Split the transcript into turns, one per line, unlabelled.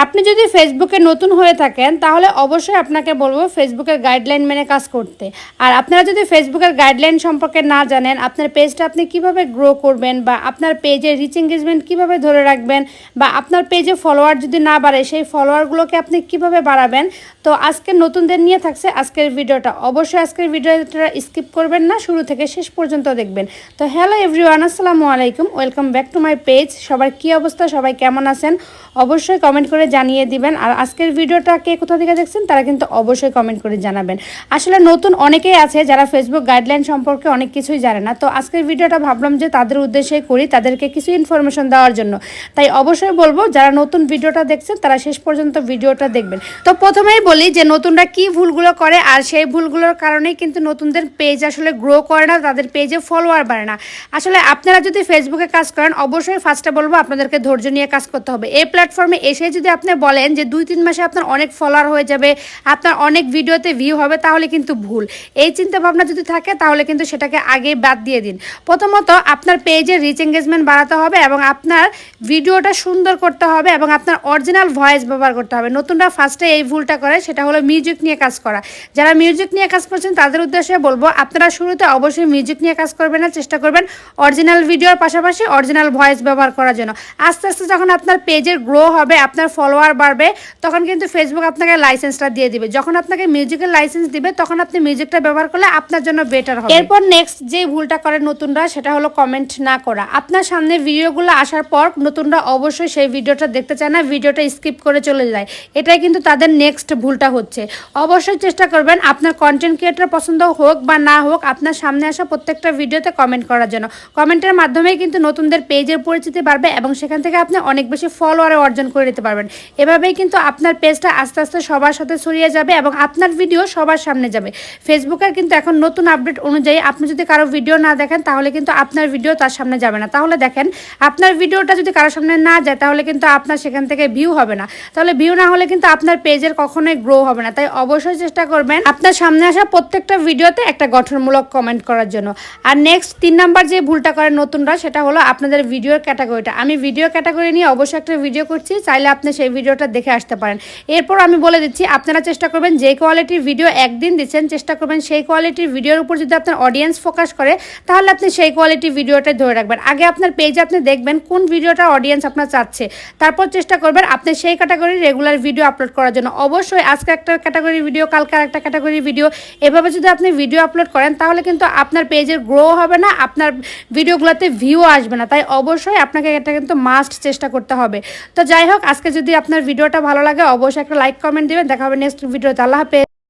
আপনি যদি ফেসবুকে নতুন হয়ে থাকেন তাহলে অবশ্যই আপনাকে বলবো ফেসবুকের গাইডলাইন মেনে কাজ করতে। আর আপনারা যদি ফেসবুকের গাইডলাইন সম্পর্কে না জানেন, আপনার পেজটা আপনি কিভাবে গ্রো করবেন বা আপনার পেজে রিচ এঙ্গেজমেন্ট কীভাবে ধরে রাখবেন বা আপনার পেজে ফলোয়ার যদি না বাড়ে সেই ফলোয়ারগুলোকে আপনি কিভাবে বাড়াবেন, তো আজকে নতুনদের নিয়ে থাকছে আজকের ভিডিওটা। অবশ্যই আজকের ভিডিওটা স্কিপ করবেন না, শুরু থেকে শেষ পর্যন্ত দেখবেন। তো হ্যালো এভরিওয়ান, আসসালামু আলাইকুম, welcome back to my page. সবার কী অবস্থা, সবাই কেমন আছেন অবশ্যই কমেন্ট করে জানিয়ে দিবেন। আর আজকের ভিডিওটা কে কোথা থেকে দেখছেন তারা কিন্তু অবশ্যই কমেন্ট করে জানাবেন। আসলে নতুন অনেকেই আছে যারা ফেসবুক গাইডলাইন সম্পর্কে অনেক কিছুই জানে না, তো আজকের ভিডিওটা ভাবলাম যে তাদের উদ্দেশ্যেই করি, তাদেরকে কিছু ইনফরমেশন দেওয়ার জন্য। তাই অবশ্যই বলবো যারা নতুন ভিডিওটা দেখছেন তারা শেষ পর্যন্ত ভিডিওটা দেখবেন। তো প্রথমেই বলি যে নতুনরা কি ভুলগুলো করে, আর সেই ভুলগুলোর কারণেই কিন্তু নতুনদের পেজ আসলে গ্রো করে না, তাদের পেজে ফলোয়ার বাড়ে না। আসলে আপনারা যদি ফেসবুকে কাজ করেন অবশ্যই ফার্স্টে বলবো আপনাদেরকে ধৈর্য নিয়ে কাজ করতে হবে। এই প্ল্যাটফর্মে এসে যদি আপনি বলেন যে 2-3 মাসে আপনার অনেক ফলোয়ার হয়ে যাবে, আপনার অনেক ভিডিওতে ভিউ হবে, তাহলে কিন্তু ভুল। এই চিন্তা ভাবনা যদি থাকে তাহলে কিন্তু সেটাকে আগেই বাদ দিয়ে দিন। প্রথমত আপনার পেজে রিচ এঙ্গেজমেন্ট বাড়াতে হবে এবং আপনার ভিডিওটা সুন্দর করতে হবে এবং আপনার অরিজিনাল ভয়েস ব্যবহার করতে হবে। নতুনরা ফার্স্টে এই ভুলটা করে, সেটা হলো মিউজিক নিয়ে কাজ করা। যারা মিউজিক নিয়ে কাজ করছেন তাদের উদ্দেশ্যে বলবো আপনারা শুরুতে অবশ্যই মিউজিক নিয়ে কাজ করবেন না, চেষ্টা করবেন অরিজিনাল ভিডিওর পাশাপাশি অরিজিনাল ভয়েস ব্যবহার করার জন্য। আস্তে আস্তে যখন আপনার পেজের গ্রো হবে, আপনার ফলোয়ার বাড়বে, তখন কিন্তু ফেসবুক আপনাকে লাইসেন্সটা দিয়ে দিবে। যখন আপনাকে মিউজিকের লাইসেন্স দিবে তখন আপনি মিউজিকটা ব্যবহার করলে আপনার জন্য বেটার হবে। এরপর নেক্সট যে ভুলটা করে নতুনরা সেটা হলো কমেন্ট না করা। আপনার সামনে ভিডিওগুলো আসার পর নতুনরা অবশ্যই সেই ভিডিওটা দেখতে চায় না, ভিডিওটা স্কিপ করে চলে যায়। এটাই কিন্তু তাদের নেক্সট ভুলটা হচ্ছে। অবশ্যই চেষ্টা করবেন আপনার কন্টেন্ট ক্রিয়েটর পছন্দ হোক বা না হোক, আপনার সামনে আসা প্রত্যেকটা ভিডিওতে কমেন্ট করার জন্য। কমেন্টের মাধ্যমেই কিন্তু নতুনদের পেজের পরিচিতি বাড়বে এবং সেখান থেকে আপনি অনেক বেশি ফলোয়ার অর্জন করে নিতে পারবেন। এভাবেই কিন্তু আপনার পেজটা আস্তে আস্তে সবার সাথে ছড়িয়ে যাবে এবং আপনার ভিডিও সবার সামনে যাবে। ফেসবুকের কিন্তু এখন নতুন আপডেট অনুযায়ী আপনি যদি কারো ভিডিও না দেখেন তাহলে কিন্তু আপনার ভিডিও তার সামনে যাবে না। তাহলে দেখেন আপনার ভিডিওটা যদি কারোর সামনে না যায় তাহলে কিন্তু আপনার সেখান থেকে ভিউ হবে না। তাহলে ভিউ না হলে কিন্তু আপনার পেজের কখনোই গ্রো হবে না। তাই অবশ্যই চেষ্টা করবেন আপনার সামনে আসা প্রত্যেকটা ভিডিওতে একটা গঠনমূলক কমেন্ট করার জন্য। আর নেক্সট 3 নাম্বার যে ভুলটা করে নতুনরা সেটা হলো আপনাদের ভিডিওর ক্যাটাগরিটা। আমি ভিডিও ক্যাটাগরি নিয়ে অবশ্যই একটা ভিডিও করছি, চাইলে আপনি সেই ভিডিওটা দেখে আসতে পারেন। এরপর আমি বলে দিচ্ছি আপনারা চেষ্টা করবেন যে কোয়ালিটির ভিডিও একদিন দিচ্ছেন, চেষ্টা করবেন সেই কোয়ালিটির ভিডিওর উপর যদি আপনার অডিয়েন্স ফোকাস করে তাহলে আপনি সেই কোয়ালিটির ভিডিওটাই ধরে রাখবেন। আগে আপনার পেজে আপনি দেখবেন কোন ভিডিওটা অডিয়েন্স আপনার চাচ্ছে, তারপর চেষ্টা করবেন আপনি সেই ক্যাটাগরির রেগুলার ভিডিও আপলোড করার জন্য। অবশ্যই আজকে একটা ক্যাটাগরির ভিডিও, কালকে একটা ক্যাটাগরির ভিডিও, এভাবে যদি আপনি ভিডিও আপলোড করেন তাহলে কিন্তু আপনার পেজের গ্রো হবে না, আপনার ভিডিওগুলোতে ভিউ আসবে না। তাই অবশ্যই আপনাকে এটা কিন্তু মাস্ট চেষ্টা করতে হবে। তো যাই হোক, আজকে যদি আপনার ভিডিওটা ভালো লাগে অবশ্যই একটা লাইক কমেন্ট দিবেন। দেখা হবে নেক্সট ভিডিওতে। আল্লাহ হাফেজ।